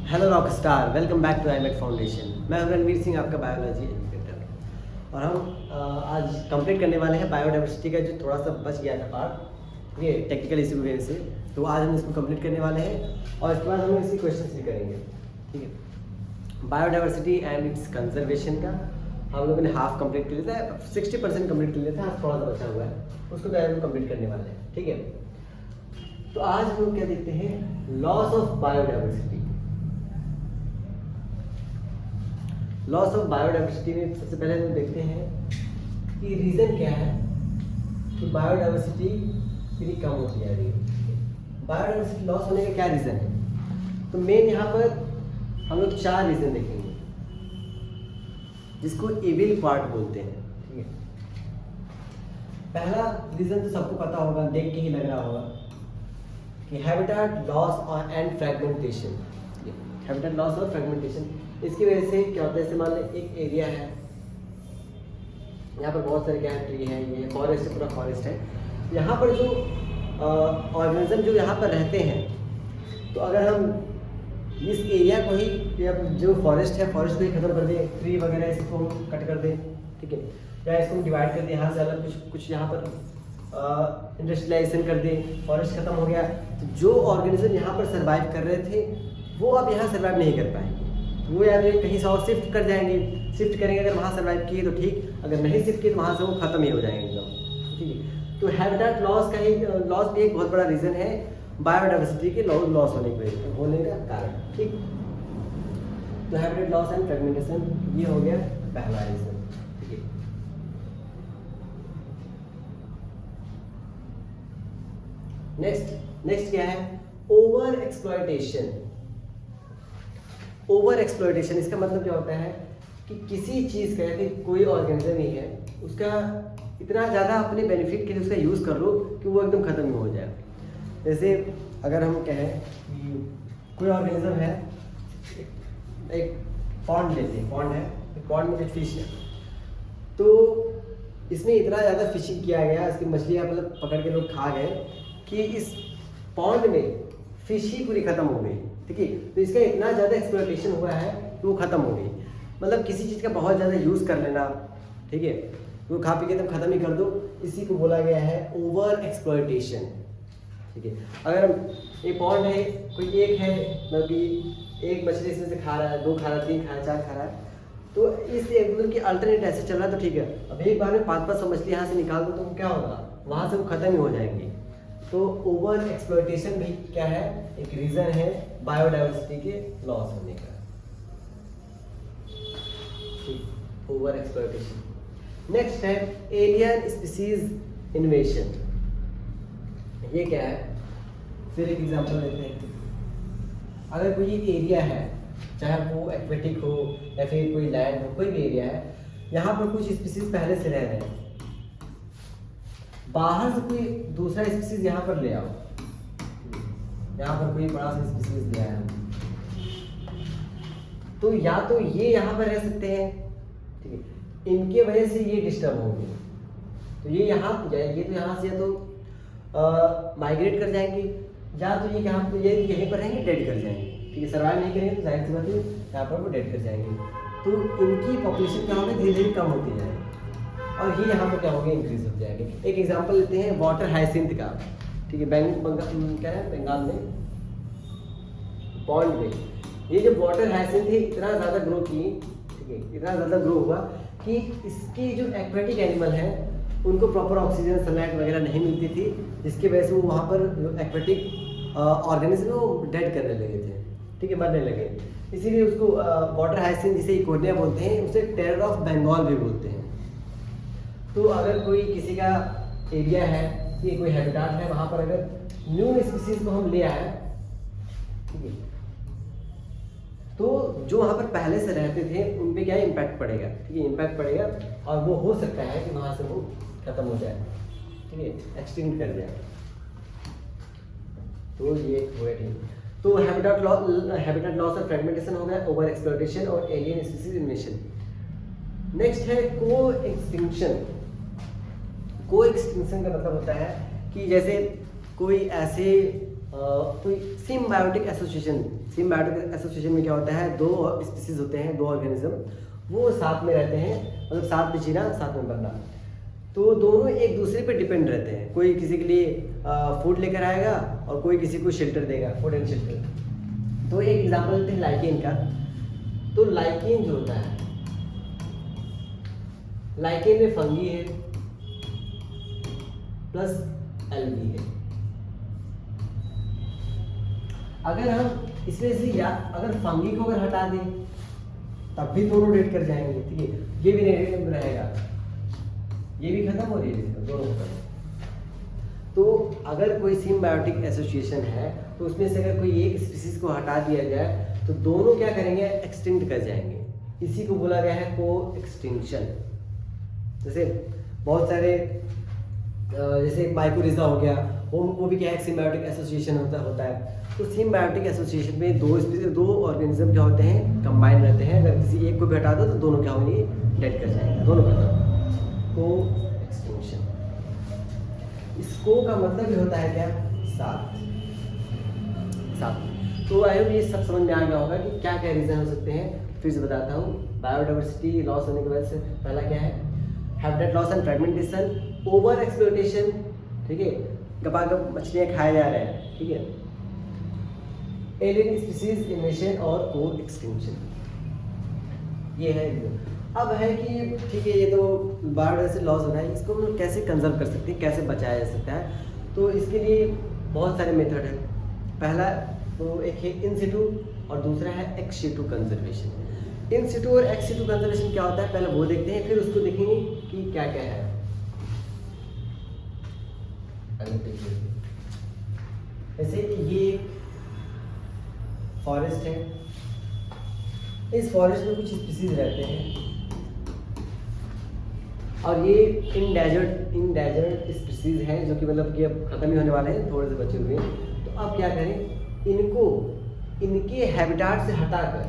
Hello rock star, welcome back to IMET foundation. मैं हूं रणवीर सिंह, आपका बायोलॉजी एजुकेटर। और हम आज कंप्लीट करने वाले हैं बायोडाइवर्सिटी का जो थोड़ा सा बच गया था पार्ट, ये टेक्निकल इशू की वजह से। तो आज हम इसको कंप्लीट करने वाले हैं और इसके बाद हम इसी क्वेश्चन भी करेंगे। ठीक है, बायोडाइवर्सिटी एंड इट्स कंजर्वेशन का हम लोगों ने हाफ कंप्लीट कर लिया था, 60% कंप्लीट कर लिया था, आज थोड़ा सा बचा हुआ है, उसको तो हम कंप्लीट करने वाले हैं। ठीक है, तो आज हम लोग क्या देखते हैं, loss of biodiversity. Loss of biodiversity में सबसे पहले हम देखते हैं कि रीज़न क्या है कि बायोडाइवर्सिटी इतनी कम होती जा रही है। बायोडाइवर्सिटी लॉस होने का क्या रीज़न है? तो मेन यहाँ पर हम लोग 4 रीज़न देखेंगे जिसको इविल पार्ट बोलते हैं। ठीक है, पहला रीज़न तो सबको पता होगा, देख के ही लग रहा होगा कि habitat loss and fragmentation. Habitat loss और फ्रेगमेंटेशन, इसकी वजह से क्या होता है, जैसे मान लें एक एरिया है, यहाँ पर बहुत सारे क्या ट्री है, ये फॉरेस्ट है, पूरा फॉरेस्ट है। यहाँ पर जो ऑर्गेनिज्म जो यहाँ पर रहते हैं, तो अगर हम इस एरिया को ही या जो फॉरेस्ट है, फॉरेस्ट को ही खत्म कर दें, ट्री वगैरह इसको हम कट कर दें, ठीक है, या इसको हम डिवाइड कर दें, यहाँ से अलग कुछ यहाँ पर इंडस्ट्रियलाइजेशन कर दें, फॉरेस्ट खत्म हो गया, तो जो ऑर्गेनिज्म यहाँ पर सर्वाइव कर रहे थे वो अब यहाँ सर्वाइव नहीं कर पाएंगे। वो या तो कहीं से और शिफ्ट कर जाएंगे, शिफ्ट करेंगे, अगर वहाँ सर्वाइव किए तो ठीक, अगर नहीं शिफ्ट किए तो वहाँ से वो खत्म ही हो जाएंगे एकदम। ठीक है, तो हैबिटेट लॉस का ही लॉस भी एक बहुत बड़ा रीज़न है बायोडाइवर्सिटी के लॉस होने का कारण। ठीक, तो हैबिटेट लॉस एंड फ्रेगमेंटेशन ये हो गया पहला रीज़न। ठीक है, नेक्स्ट क्या है, ओवर एक्सप्लॉयटेशन। ओवर एक्सप्लॉयटेशन इसका मतलब क्या होता है कि किसी चीज़ का, यदि कोई ऑर्गेनिज्म ही है, उसका इतना ज़्यादा अपने बेनिफिट के लिए उसका यूज़ कर लो कि वो एकदम ख़त्म ही हो जाए। जैसे अगर हम कहें कि कोई ऑर्गेनिज्म है, एक पॉन्ड लेते हैं, पॉन्ड है, पॉन्ड में कुछ फिश है, तो इसमें इतना ज़्यादा फिशिंग किया गया, इसकी मछलियाँ मतलब पकड़ के लोग खा गए कि इस पॉन्ड में फिश ही पूरी ख़त्म हो गई। ठीक है, तो इसका इतना ज़्यादा एक्सप्लॉयटेशन हुआ है कि वो ख़त्म हो गई। मतलब किसी चीज़ का बहुत ज़्यादा यूज़ कर लेना, ठीक है, वो खा पी के तुम ख़त्म ही कर दो, इसी को बोला गया है ओवर एक्सप्लॉयटेशन। ठीक है, अगर ये पॉन्ड है, कोई एक है, मतलब कि एक मछली इसमें से खा रहा है, 2 खा रहा है, 3 खा रहा है, 4 खा रहा है, तो इस मतलब कि अल्टरनेट ऐसे चल रहा है, तो ठीक है, अब एक बार में 500 मछली यहाँ से निकाल दो तो क्या होगा, वहाँ से वो ख़त्म ही हो जाएंगी। तो ओवर एक्सप्लॉयटेशन भी क्या है, एक रीज़न है बायोडाइवर्सिटी के लॉस होने का। Over exploitation. नेक्स्ट है एलियन स्पीसीज इन्वेशन। ये क्या है, फिर एक एग्जांपल लेते हैं। अगर कोई एरिया है, चाहे वो एक्वेटिक हो या फिर कोई लैंड हो, कोई भी एरिया है, यहाँ पर कुछ स्पीसीज पहले से रह रहे हैं, बाहर से कोई दूसरा स्पीसीज यहाँ पर ले आओ, यहाँ पर कोई बड़ा सा स्पीसीज ले आया, तो या तो ये यहाँ पर रह सकते हैं, ठीक है, इनके वजह से ये डिस्टर्ब होंगे, तो ये यहाँ ये तो यहाँ से या तो माइग्रेट कर जाएंगे, या तो ये यहाँ पर, ये यहीं पर रहेंगे, डेड कर जाएंगे। ठीक है, सर्वाइव नहीं करेंगे तो जाहिर सी बात है यहाँ पर वो डेड कर जाएंगे, तो इनकी पॉपुलेशन क्या होगी, धीरे धीरे कम होती जाएगी और ये यहाँ पर क्या होगा, इंक्रीज हो जाएंगे। एक एग्जांपल लेते हैं वाटर हाइसिंथ का। ठीक है, क्या है, बंगाल में पॉन्ड में ये जब वाटर हाइसिंथ है इतना ज़्यादा ग्रो की, ठीक है, इतना ज़्यादा ग्रो हुआ कि इसकी जो एक्वेटिक एनिमल है उनको प्रॉपर ऑक्सीजन, सनलाइट वगैरह नहीं मिलती थी, जिसकी वजह से वो वहाँ पर एक्वेटिक ऑर्गेनिज्म वो डेड करने लगे थे, ठीक है, मरने लगे। इसीलिए उसको वाटर हाइसिंथ, जिसे इकोनिया बोलते हैं, उसे टेरर ऑफ बंगाल भी बोलते हैं। तो अगर कोई किसी का एरिया है, ये कोई हैबिटेट है, वहाँ पर अगर न्यू स्पीसीज को हम ले आए, ठीक है, तो जो वहाँ पर पहले से रहते थे उन पे क्या इम्पैक्ट पड़ेगा, ठीक है, इम्पैक्ट पड़ेगा और वो हो सकता है कि वहाँ से वो खत्म हो जाए, ठीक है, एक्सटिंक्ट कर जाए। तो ये हो गया, ठीक। तो हैबिटेट लॉस और फ्रेगमेंटेशन हो गया, ओवर एक्सप्लॉयटेशन और एलियन स्पीसीज इन्वेशन। नेक्स्ट है को एक्सटिंक्शन। को एक्सटिंक्शन का मतलब होता है कि जैसे कोई ऐसे कोई सिम्बायोटिक एसोसिएशन में क्या होता है, दो स्पीसीज होते हैं, दो ऑर्गेनिज्म, वो साथ में रहते हैं, मतलब साथ में जीना, साथ में बनना। तो दोनों एक दूसरे पे डिपेंड रहते हैं, कोई किसी के लिए फूड लेकर आएगा और कोई किसी को शेल्टर देगा, फूड एंड शेल्टर। तो एक एग्जांपल लेते हैं लाइकेन का। तो लाइकेन जो होता है, लाइकेन में फंगी है प्लस एल्गी है। अगर हम इसमें से या अगर फंगी को अगर हटा दें तब भी दोनों डेट कर जाएंगे, ठीक है, ये भी नेगेटिव रहेगा, ये भी खत्म और ये भी खत्म, दोनों खत्म। तो अगर कोई सिम्बायोटिक एसोसिएशन है तो उसमें से अगर कोई एक स्पीसीज को हटा दिया जाए तो दोनों क्या करेंगे, एक्सटिंक्ट कर जाएंगे। इसी को बोला गया है को एक्सटिंक्शन। जैसे बहुत सारे जैसे माइकोरिजा हो गया, वो भी क्या है, सिम्बायोटिक एसोसिएशन होता है। तो सिम्बायोटिक एसोसिएशन में दो ऑर्गेनिज्म क्या होते हैं, कंबाइन रहते हैं। अगर किसी एक को भी हटा दो तो दोनों क्या होंगे, डेड कर जाएंगे, दोनों खत्म। को एक्सटिंक्शन। इसको का मतलब ये होता है क्या, साथ। तो आई होप ये सब समझ में आ गया होगा कि क्या क्या रीजन हो सकते हैं। फिर से बताता हूँ, बायोडाइवर्सिटी लॉस होने की वजह से पहला क्या है, habitat loss and fragmentation, over exploitation, ठीक है, गपागप मछलियाँ खाए जा रहे हैं, ठीक है, एलियन स्पीसीज इन्वेशन और को एक्सटिंक्शन। ये है। अब है कि ठीक है, ये तो बायोडाइवर्सिटी लॉस हो रहा है, इसको हम लोग कैसे कंजर्व कर सकते हैं, कैसे बचाया जा सकता है। तो इसके लिए बहुत सारे मेथड हैं। पहला तो एक है इन सिटू और दूसरा है एक्स सिटू कंजर्वेशन। इन सिटू और एक्स सिटू कंजर्वेशन क्या होता है, पहले वो देखते हैं, फिर उसको देखेंगे कि क्या क्या है। जैसे ये फॉरेस्ट है, इस फॉरेस्ट में कुछ स्पीसीज रहते हैं और ये इंडेंजर्ड स्पीसीज हैं जो कि मतलब कि अब खत्म ही होने वाले हैं, थोड़े से बचे हुए हैं। तो अब क्या करें, इनको इनके हैबिटाट से हटाकर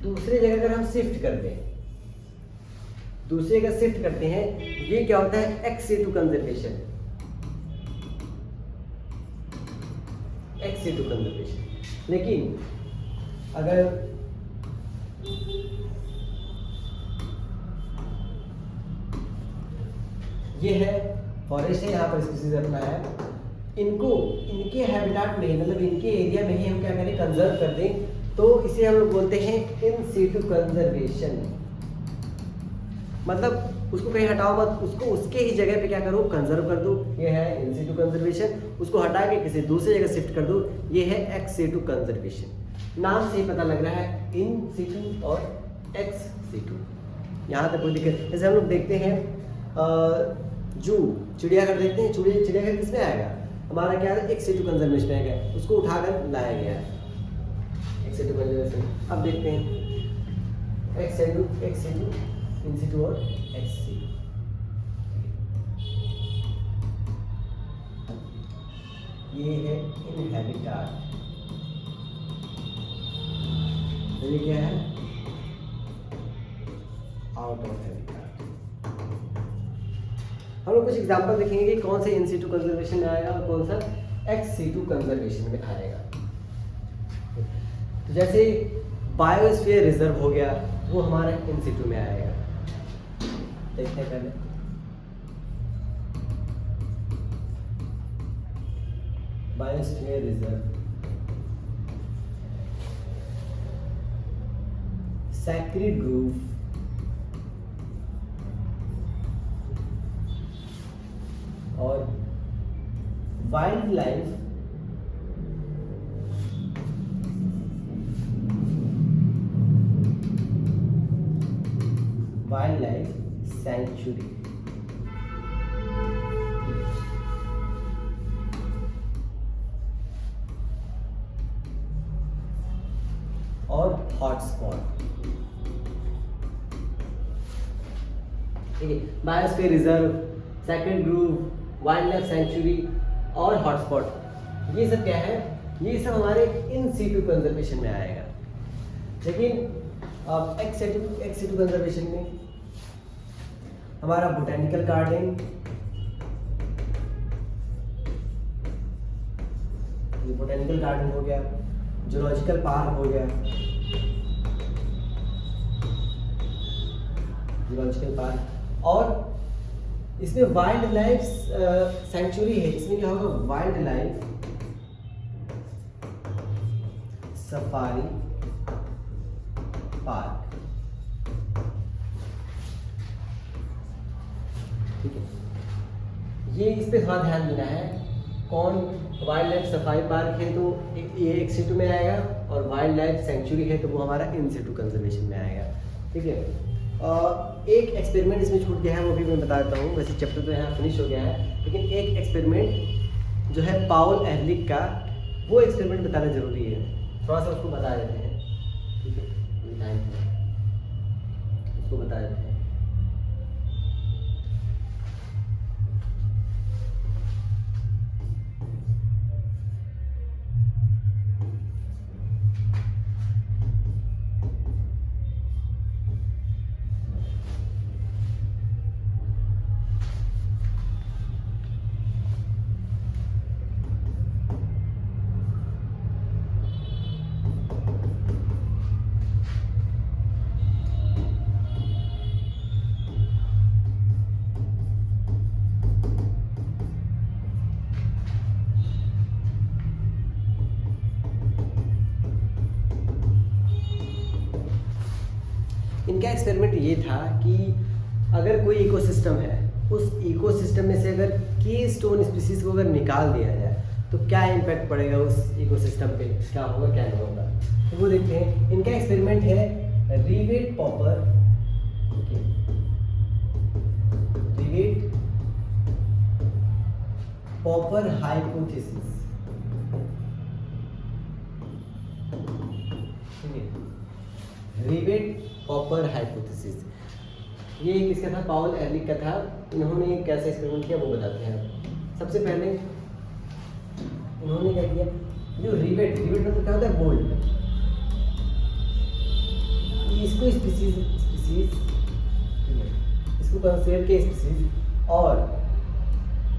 दूसरे जगह अगर हम शिफ्ट करते हैं, दूसरी जगह शिफ्ट करते हैं, ये क्या होता है, ex situ conservation. Ex situ conservation. लेकिन अगर ये है फॉरेस्ट है, यहाँ पर स्पीसीज अपना है, इनको इनके हैबिटाट में, मतलब इनके एरिया में ही हम क्या करें, कंजर्व कर दें, तो इसे हम लोग बोलते हैं इन सिटू कंजर्वेशन। मतलब उसको कहीं हटाओ मत, उसको उसके ही जगह पे क्या करो, कंजर्व कर दो, ये है इन सिटू कंजर्वेशन। उसको हटा के किसी दूसरी जगह शिफ्ट कर दो, ये है एक्स सिटू कंजर्वेशन। नाम से ही पता लग रहा है इन सिटू और एक्स सिटू। यहाँ तक कोई दिक्कत। जैसे हम लोग देखते हैं जू, चिड़ियाघर देखते हैं, चिड़ियाघर किस में आएगा, हमारा क्या है, एक्स सिटू कंजर्वेशन में आएगा, उसको उठाकर लाया गया है एक्स सिटू कंजर्वेशन। अब देखते हैं एक्स सिटू, इन सिटू और एक्स सिटू। ये है इन हैबिटाट, ये क्या है, आउट ऑफ हैबिटाट। हम लोग कुछ एग्जांपल देखेंगे कि कौन से इन सिटू कंजर्वेशन में आएगा और कौन सा एक्स सिटू कंजर्वेशन में आएगा। तो जैसे बायोस्फीयर रिजर्व हो गया, वो हमारा इन सिटू में आएगा। देखते हैं पहले, बायोस्फीयर रिजर्व, सैक्रेड ग्रूव, और वाइल्ड लाइफ सेंचुरी। और हॉटस्पॉट, ठीक है, biosphere reserve, second groove, wild life sanctuary और हॉटस्पॉट, ये सब क्या है, ये सब हमारे इन सिटू कंजर्वेशन में आएगा। लेकिन अब एक्स सिटू कंजर्वेशन में हमारा बोटेनिकल गार्डन, ये बोटेनिकल गार्डन हो गया, जूलॉजिकल पार्क हो गया, जूलॉजिकल पार्क। और इसमें वाइल्ड लाइफ सेंचुरी है, इसमें क्या होगा, वाइल्ड लाइफ सफारी पार्क, ठीक है। ये इस पे थोड़ा ध्यान देना है, कौन वाइल्ड लाइफ सफारी पार्क है तो ये एक सिटू में आएगा, और वाइल्ड लाइफ सेंचुरी है तो वो हमारा इन सिटू कंजर्वेशन में आएगा, ठीक है। एक एक्सपेरिमेंट इसमें छूट गया है, वो भी मैं बता देता हूँ। वैसे चैप्टर तो यहाँ फिनिश हो गया है, लेकिन एक एक्सपेरिमेंट जो है पाउल एहरलिच का, वो एक्सपेरिमेंट बताना जरूरी है, थोड़ा सा उसको बता देते हैं, ठीक है, उसको बता देते हैं। इनका एक्सपेरिमेंट ये था कि अगर कोई इकोसिस्टम है, उस इकोसिस्टम में से अगर की स्टोन स्पीसीज को अगर निकाल दिया जाए तो क्या इम्पैक्ट पड़ेगा उस इकोसिस्टम पे, क्या होगा क्या नहीं होगा। तो वो देखते हैं। इनका एक्सपेरिमेंट है rivet popper, rivet popper hypothesis, rivet popper hypothesis. ये किसका था, पाउल एहरलिच का था। इन्होंने कैसे एक्सपेरिमेंट किया वो बताते हैं। सबसे पहले इन्होंने क्या किया, जो रिवेट मतलब क्या होता है, बोल्ट, इसको स्पीसीज इसको कंसिडर के स्पीसीज, और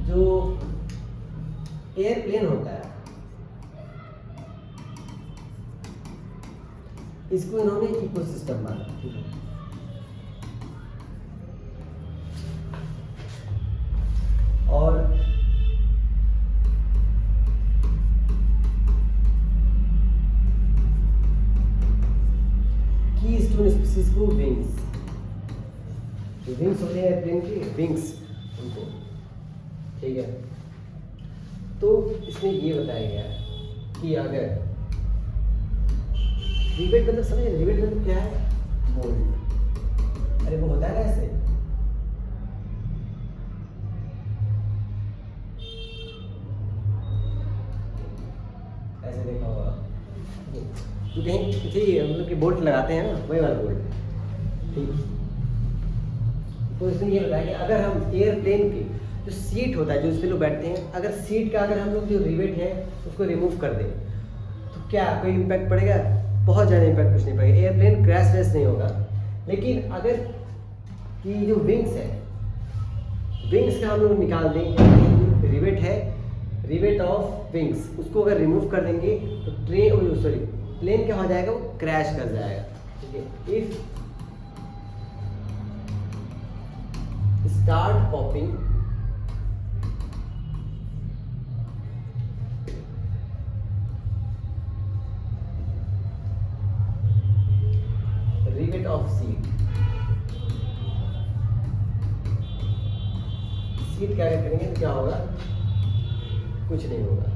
जो एयरप्लेन होता है इसको इन्होंने इकोसिस्टम माना, ठीक है। और की स्टोन स्पीसीज को विंग्स होते हैं एयरप्लेन के, विंग्स उनको, ठीक है। तो इसमें ये बताया गया कि अगर रिवेट मतलब समझे, रिवेट मतलब क्या है, बोल्ट। अरे वो होता है ना ऐसे, ऐसे देखा होगा जो कहीं ठीक है, मतलब कि बोल्ट लगाते हैं ना, वही वाला बोल्ट, ठीक। तो इसमें ये बताया कि अगर हम एयरप्लेन की जो सीट होता है, जो इसमें लोग बैठते हैं, अगर सीट का अगर हम लोग जो रिवेट है उसको रिमूव कर दें तो क्या कोई इम्पैक्ट पड़ेगा, बहुत ज़्यादा इम्पैक्ट कुछ नहीं पड़ेगा, एयरप्लेन क्रैश वैश नहीं होगा। लेकिन अगर कि जो विंग्स है, विंग्स का हम लोग निकाल देंगे, रिवेट है, रिवेट ऑफ विंग्स, उसको अगर रिमूव कर देंगे तो प्लेन क्या हो जाएगा, वो क्रैश कर जाएगा, ठीक है। If start popping rivet of seat क्या करेंगे तो क्या होगा, कुछ नहीं होगा।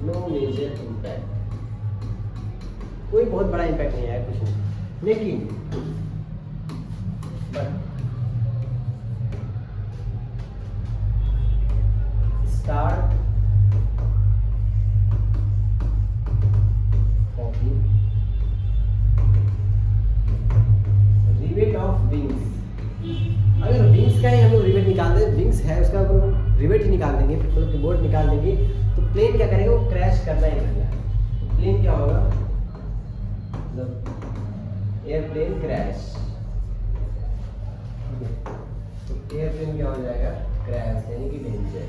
नो मेजर इम्पैक्ट, कोई बहुत बड़ा इम्पैक्ट नहीं आया, कुछ नहीं। लेकिन स्टार्ट रिवेट ऑफ विंग्स, अगर विंग्स का ही हम लोग रिवेट निकाल दें, विंग्स है उसका रिवेट ही निकाल देंगे, मतलब बोर्ड निकाल देंगे, तो प्लेन क्या करेगा, वो क्रैश करना ही करना है। प्लेन क्या होगा, मतलब एयरप्लेन क्रैश, ठीक है, तो एयरप्लेन क्या हो जाएगा, क्रैश यानी कि डेंजर।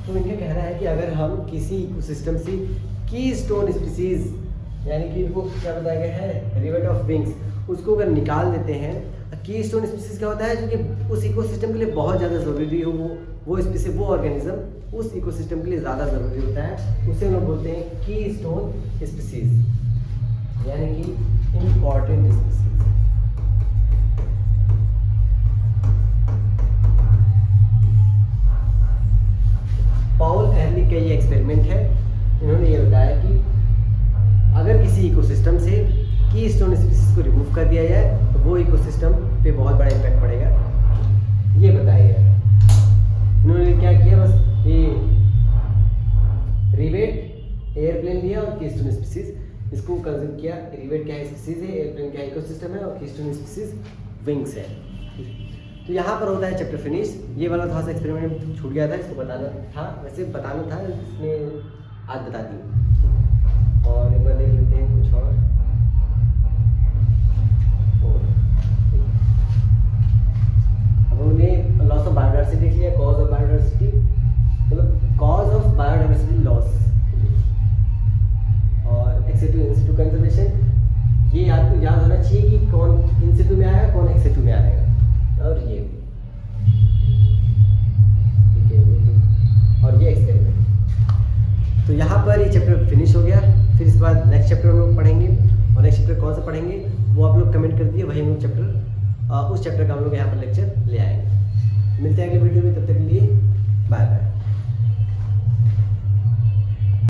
तो इनका कहना है कि अगर हम किसी इकोसिस्टम से कीस्टोन स्पीसीज यानी कि इनको क्या बताया गया है, रिवेट ऑफ विंग्स, उसको अगर निकाल देते हैं, कीस्टोन स्पीसीज क्या होता है जो कि उस इकोसिस्टम के लिए बहुत ज़्यादा ज़रूरी हो, वो स्पीसीज, वो ऑर्गेनिज्म उस इकोसिस्टम के लिए ज़्यादा ज़रूरी होता है, उसे हम लोग बोलते हैं कीस्टोन स्पीसीज यानी कि इम्पॉर्टेंट स्पीसीज। पॉल एहरलिच का ये एक्सपेरिमेंट है, इन्होंने ये बताया कि अगर किसी इकोसिस्टम से कीस्टोन स्पीसीज को रिमूव कर दिया जाए तो वो इकोसिस्टम पे बहुत बड़ा इम्पैक्ट पड़ेगा, ये बताया गया। इन्होंने क्या किया, बस ये रिवेट एयरप्लेन लिया और कीस्टोन स्पीसीज इसको कंज्यूम किया। रिवेट क्या है, स्पीसीज है, एयरप्लेन क्या इकोसिस्टम है, और कीस्टोन स्पीसीज विंग्स है। तो यहाँ पर होता है चैप्टर फिनिश। ये वाला थोड़ा सा एक्सपेरिमेंट छूट गया था, इसको बताना था, वैसे बताना था, इसमें आज बता दी। और एक बार देख लेते हैं कुछ और। अब हमने लॉस ऑफ बायोडाइवर्सिटी देख लिया, कॉज ऑफ बायोडाइवर्सिटी, मतलब कॉज ऑफ बायोडाइवर्सिटी लॉस, और एक्सिटू इंसिटू कंजर्वेशन। ये याद होना चाहिए कि कौन इंसिटू में आएगा, कौन एक्सिटू में आएगा, और ये ठीक है, और ये एक्सपेरिमेंट। तो यहाँ पर ये चैप्टर फिनिश हो गया। फिर इसके बाद नेक्स्ट चैप्टर हम लोग पढ़ेंगे, और नेक्स्ट चैप्टर कौन सा पढ़ेंगे वो आप लोग कमेंट कर दिए, वही हम लोग चैप्टर उस चैप्टर का हम लोग यहाँ पर लेक्चर ले आएंगे। मिलते हैं अगले वीडियो में, तब तक के लिए बाय बाय।